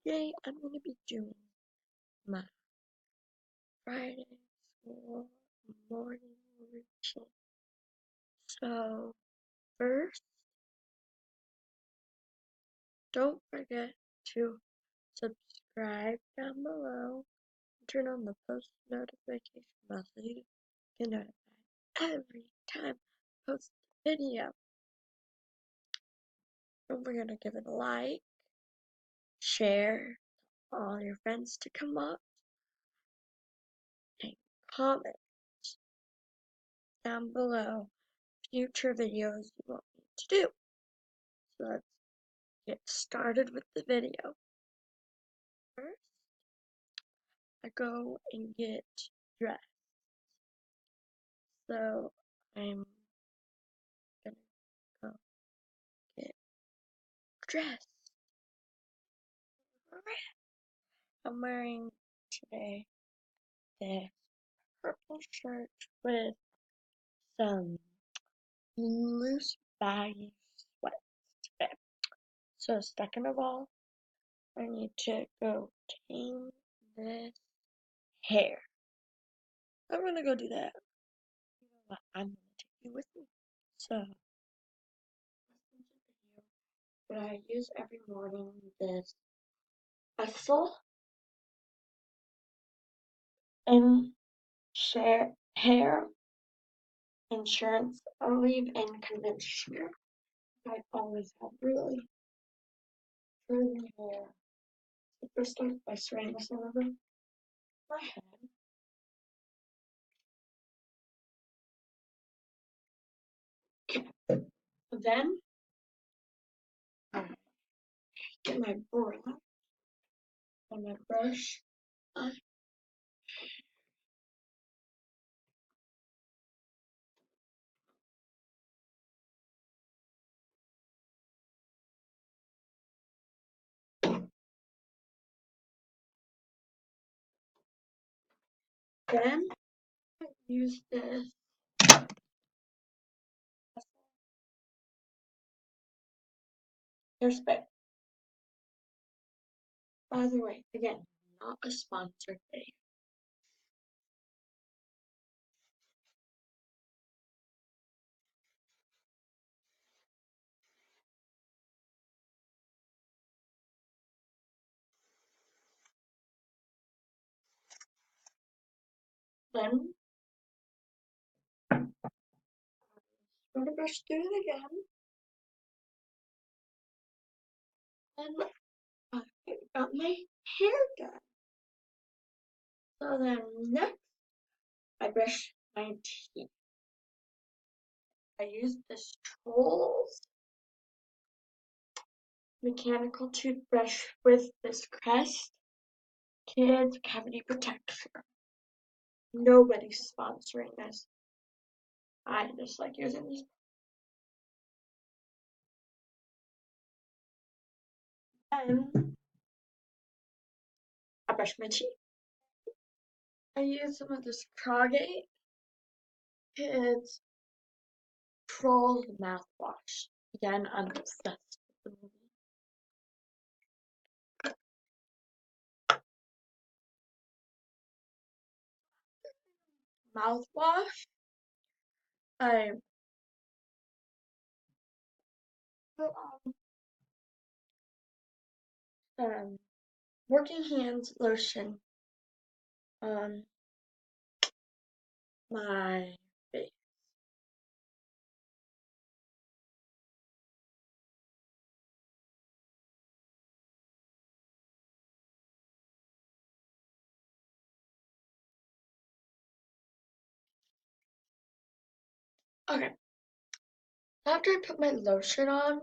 today I'm going to be doing my Friday school morning routine. So first, don't forget to subscribe down below and turn on the post notification bell so you get notified every time I post a video. Don't forget to give it a like, share all your friends to come up, and comment down below future videos you want me to do. So let's get started with the video. First, I go and get dressed. So I'm gonna go get dressed. I'm wearing today this purple shirt with some loose baggy sweats today. So second of all, I need to go tame this hair. I'm gonna go do that. You know what? I'm gonna take you with me. So listen to the video that I use every morning. This Essel and share hair insurance leave-in conditioner. I always have really curly hair. So first start by spraying this all over my head. Then I get my brush and my brush. Then I use this hairspray. By the way, again, not a sponsored video. Then I'm gonna brush through it again. And I got my hair done. So then next, I brush my teeth. I use this Trolls mechanical toothbrush with this Crest Kids Cavity Protector. Nobody's sponsoring this. I just like using this. Then I brush my teeth. I use some of this Colgate Kids Trolls mouthwash. Again, I'm obsessed with the movie. Mouthwash. I put on Working Hands lotion on my face. Okay. After I put my lotion on,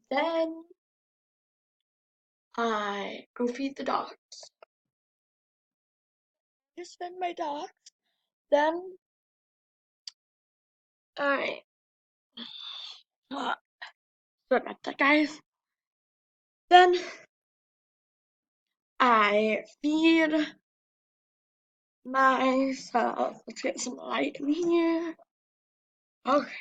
then I go feed the dogs. Just fed my dogs. Then I sorry about that, guys. Then I feed myself. Let's get some light in here. Okay.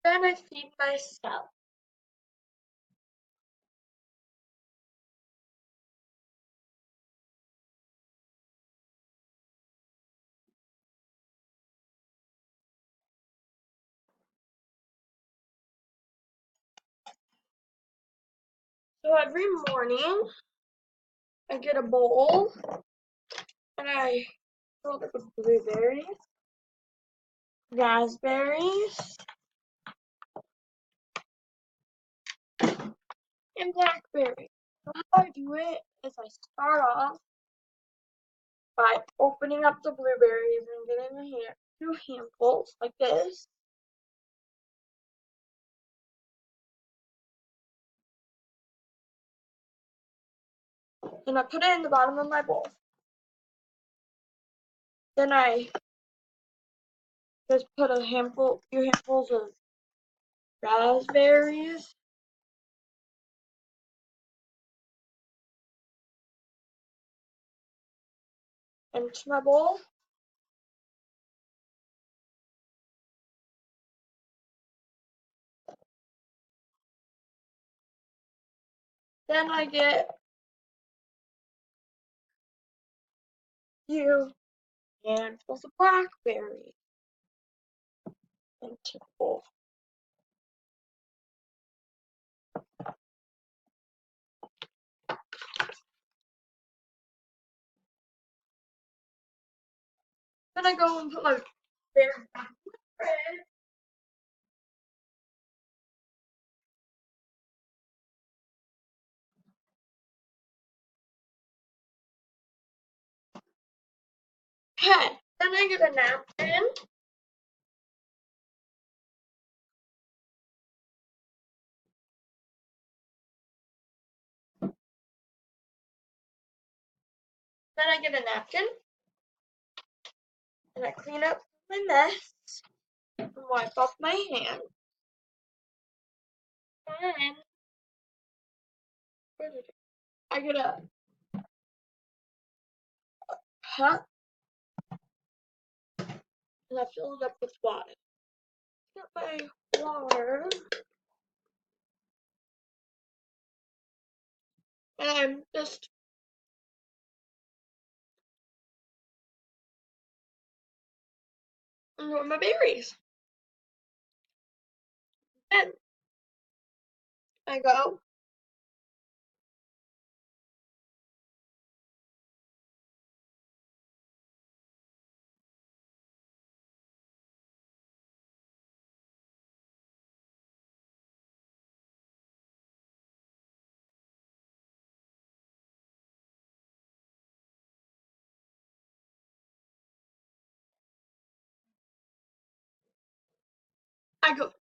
Then I feed myself. So every morning I get a bowl and I fill it with blueberries, raspberries, and blackberries. So how I do it is I start off by opening up the blueberries and getting two handfuls like this. And I put it in the bottom of my bowl. Then I just put a few handfuls of raspberries into my bowl. Then I get a few handfuls of blackberries into the bowl. Then I go and put my berries back in the fridge. Okay, then I get a napkin. Then I get a napkin and I clean up my mess and wipe off my hands. Then I get a cup and I fill it up with water. Get my water and I'm just enjoying my berries. Then I go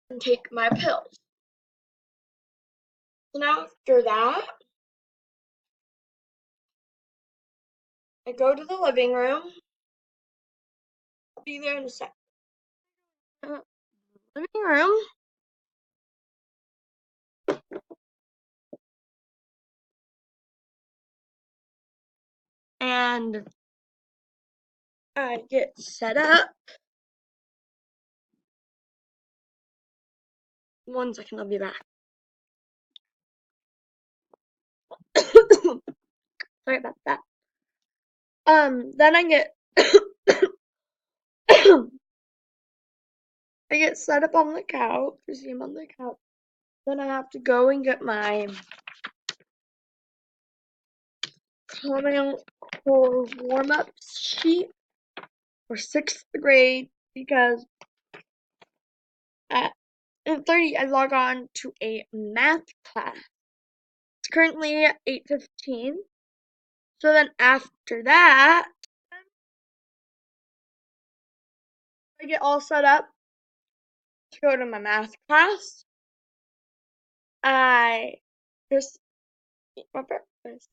and take my pills. And after that, I go to the living room. I'll be there in a sec. Living room. And I get set up. 1 second, I'll be back. Sorry about that. Then I get I get set up on the couch. You see him on the couch. Then I have to go and get my Common Core warm-up sheet for 6th grade because at 8:30 I log on to a math class. It's currently 8:15. So then after that, I get all set up to go to my math class. I just eat my breakfast.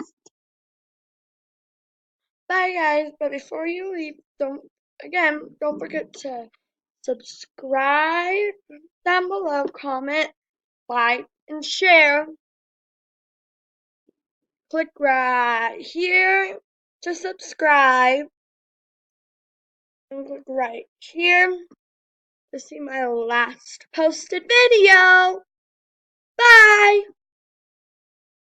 Bye guys, but before you leave, don't forget to subscribe down below, comment, like, and share. Click right here to subscribe, and click right here to see my last posted video.